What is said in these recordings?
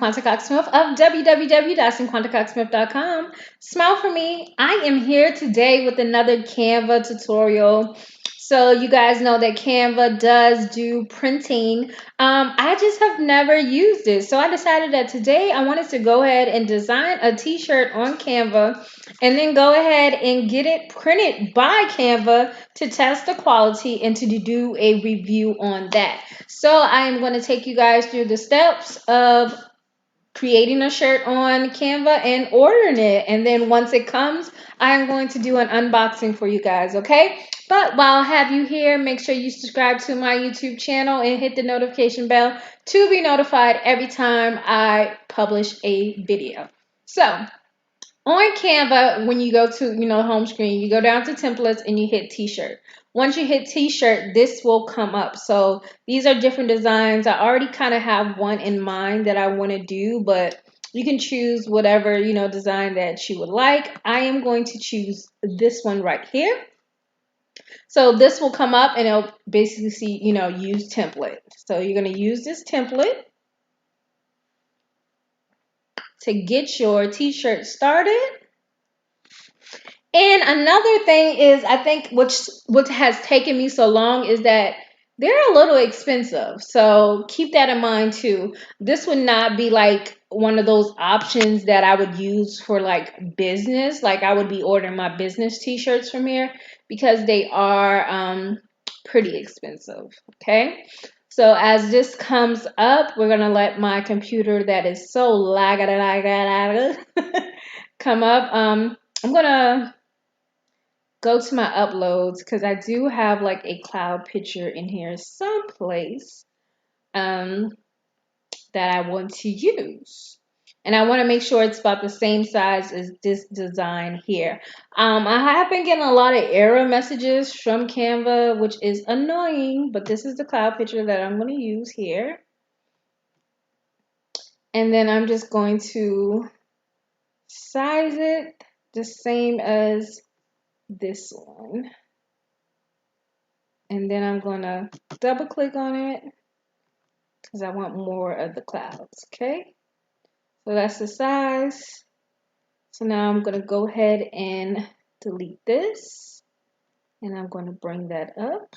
Cinquanta Cox-Smith of www.cinquantacoxsmith.com. Smile for me. I am here today with another Canva tutorial. So you guys know that Canva does do printing. I just have never used it. So I decided that today I wanted to go ahead and design a t-shirt on Canva and then go ahead and get it printed by Canva to test the quality and to do a review on that. So I am going to take you guys through the steps of creating a shirt on Canva and ordering it. And then once it comes, I'm going to do an unboxing for you guys, okay? But while I have you here, make sure you subscribe to my YouTube channel and hit the notification bell to be notified every time I publish a video. So on Canva, when you go to, home screen, you go down to templates and you hit t-shirt. Once you hit t-shirt, this will come up. So these are different designs. I already kind of have one in mind that I want to do, but you can choose whatever, design that you would like. I am going to choose this one right here. So this will come up and it'll basically see, use template. So you're going to use this template to get your t-shirt started. And another thing is, I think what has taken me so long is that they're a little expensive. So keep that in mind too. This would not be like one of those options that I would use for like business. Like I would be ordering my business t-shirts from here because they are pretty expensive. Okay. So as this comes up, we're gonna let my computer that is so come up. I'm gonna go to my uploads because I do have like a cloud picture in here someplace um, that I want to use. And I want to make sure it's about the same size as this design here. I have been getting a lot of error messages from Canva, which is annoying, but this is the cloud picture that I'm going to use here. And then I'm just going to size it the same as this one. And then I'm going to double click on it because I want more of the clouds, okay? So that's the size. So now I'm going to go ahead and delete this. And I'm going to bring that up.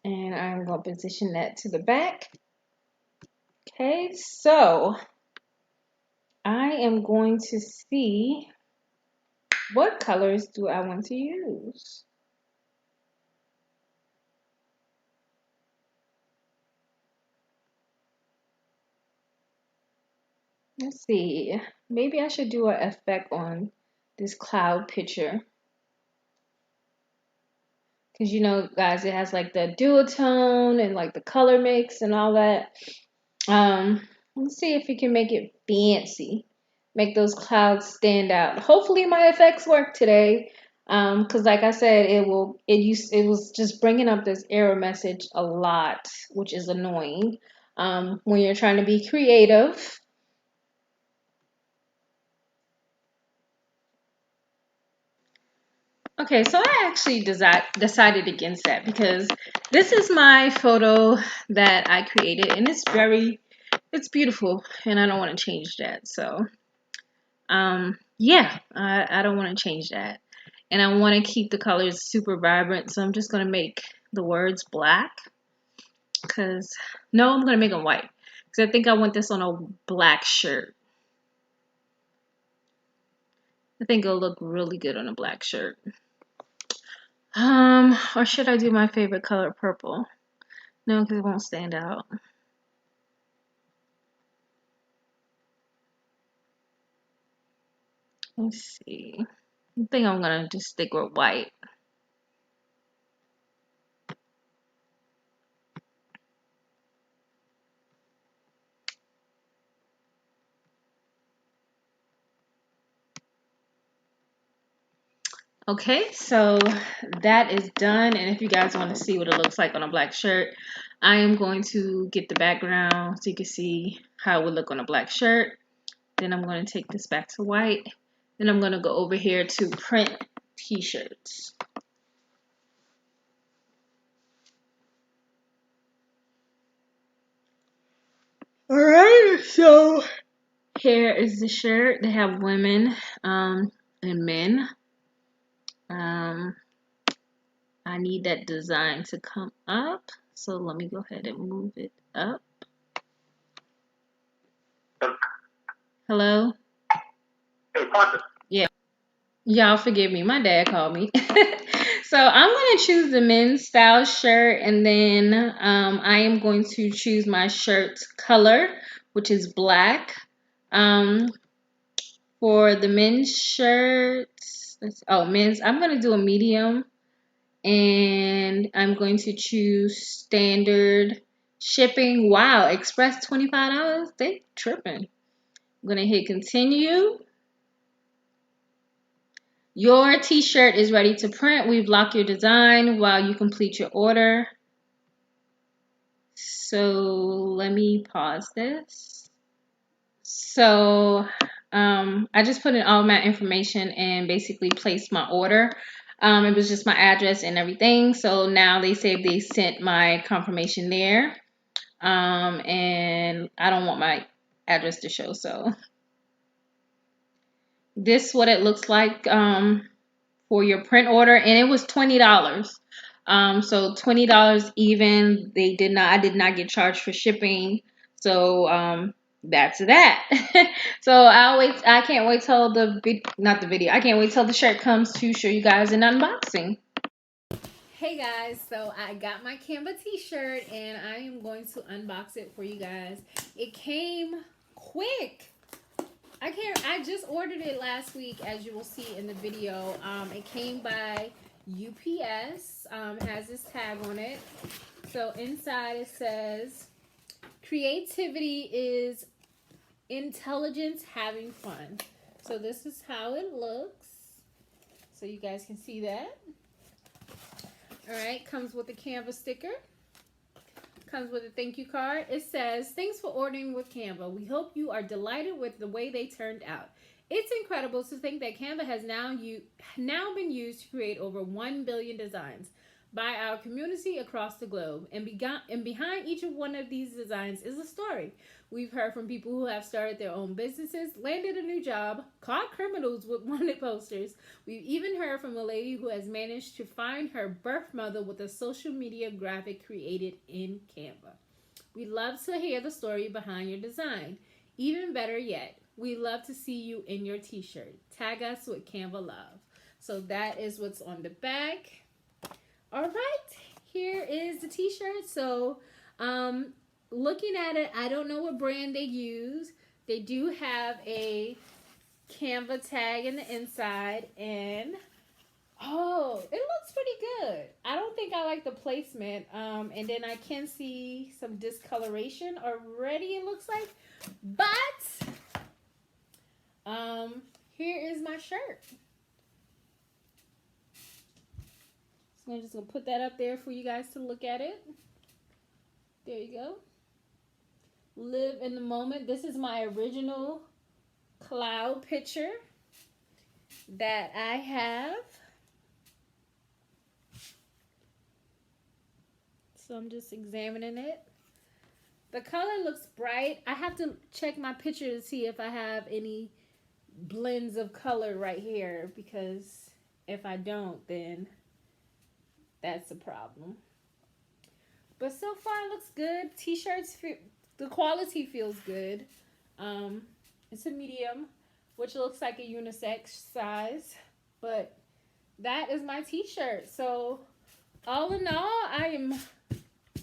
And I'm going to position that to the back. Okay, so I am going to see what colors do I want to use. Let's see, maybe I should do an effect on this cloud picture. Because guys, it has like the duotone and like the color mix and all that. Let's see if we can make it fancy. Make those clouds stand out. Hopefully my effects work today. Because like I said, it was just bringing up this error message a lot, which is annoying when you're trying to be creative. Okay, so I actually decided against that because this is my photo that I created and it's beautiful and I don't want to change that. So, yeah, I don't want to change that. And I want to keep the colors super vibrant. So I'm just going to make the words black no, I'm going to make them white because I think I want this on a black shirt. I think it'll look really good on a black shirt. Or should I do my favorite color, purple? No, because it won't stand out. Let's see. I think I'm gonna just stick with white. Okay, so that is done. And if you guys want to see what it looks like on a black shirt, I am going to get the background so you can see how it would look on a black shirt. Then I'm going to take this back to white. Then I'm going to go over here to print t-shirts. So here is the shirt. They have women and men. I need that design to come up. So let me go ahead and move it up. Hello? Yeah. Y'all forgive me. My dad called me. So I'm going to choose the men's style shirt, and then I am going to choose my shirt color, which is black. For the men's shirts, men's, I'm going to do a medium, and I'm going to choose standard shipping. Wow, express $25. They tripping. I'm going to hit continue. Your t-shirt is ready to print. We've locked your design while you complete your order. So let me pause this. So I just put in all my information and basically placed my order. It was just my address and everything. So now they say they sent my confirmation there. And I don't want my address to show. So this is what it looks like for your print order, and it was $20. So $20 even. I did not get charged for shipping. So that's that. So I can't wait till I can't wait till the shirt comes to show you guys an unboxing. Hey guys, so I got my Canva t-shirt and I am going to unbox it for you guys. It came quick. I just ordered it last week, as you will see in the video. It came by UPS. Has this tag on it. So inside it says, creativity is intelligence having fun. So this is how it looks. So you guys can see that. Alright, comes with a Canva sticker. Comes with a thank you card. It says, thanks for ordering with Canva. We hope you are delighted with the way they turned out. It's incredible to think that Canva has now been used to create over 1 billion designs by our community across the globe. And behind each of one of these designs is a story. We've heard from people who have started their own businesses, landed a new job, caught criminals with wanted posters. We've even heard from a lady who has managed to find her birth mother with a social media graphic created in Canva. We'd love to hear the story behind your design. Even better yet, we'd love to see you in your t-shirt. Tag us with Canva Love. So that is what's on the back. All right, here is the t-shirt. So looking at it, I don't know what brand they use. They do have a Canva tag in the inside, and oh, it looks pretty good. I don't think I like the placement. And then I can see some discoloration already, it looks like. But here is my shirt. So I'm just gonna put that up there for you guys to look at it. There you go. Live in the moment. This is my original cloud picture that I have. So I'm just examining it. The color looks bright. I have to check my picture to see if I have any blends of color right here, because if I don't, then that's a problem. But so far it looks good. T-shirts, the quality feels good. It's a medium, which looks like a unisex size. But that is my t-shirt. So all in all, I am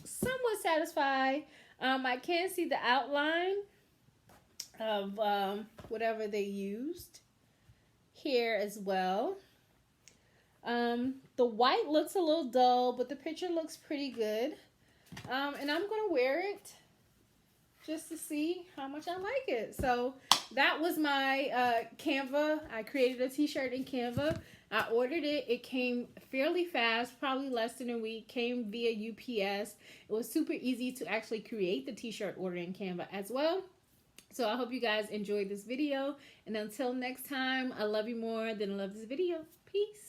somewhat satisfied. I can see the outline of whatever they used here as well. The white looks a little dull, but the picture looks pretty good. And I'm going to wear it just to see how much I like it. So that was my Canva. I created a t-shirt in Canva. I ordered it. It came fairly fast, probably less than a week. Came via UPS. It was super easy to actually create the t-shirt order in Canva as well. So I hope you guys enjoyed this video. And until next time, I love you more than I love this video. Peace.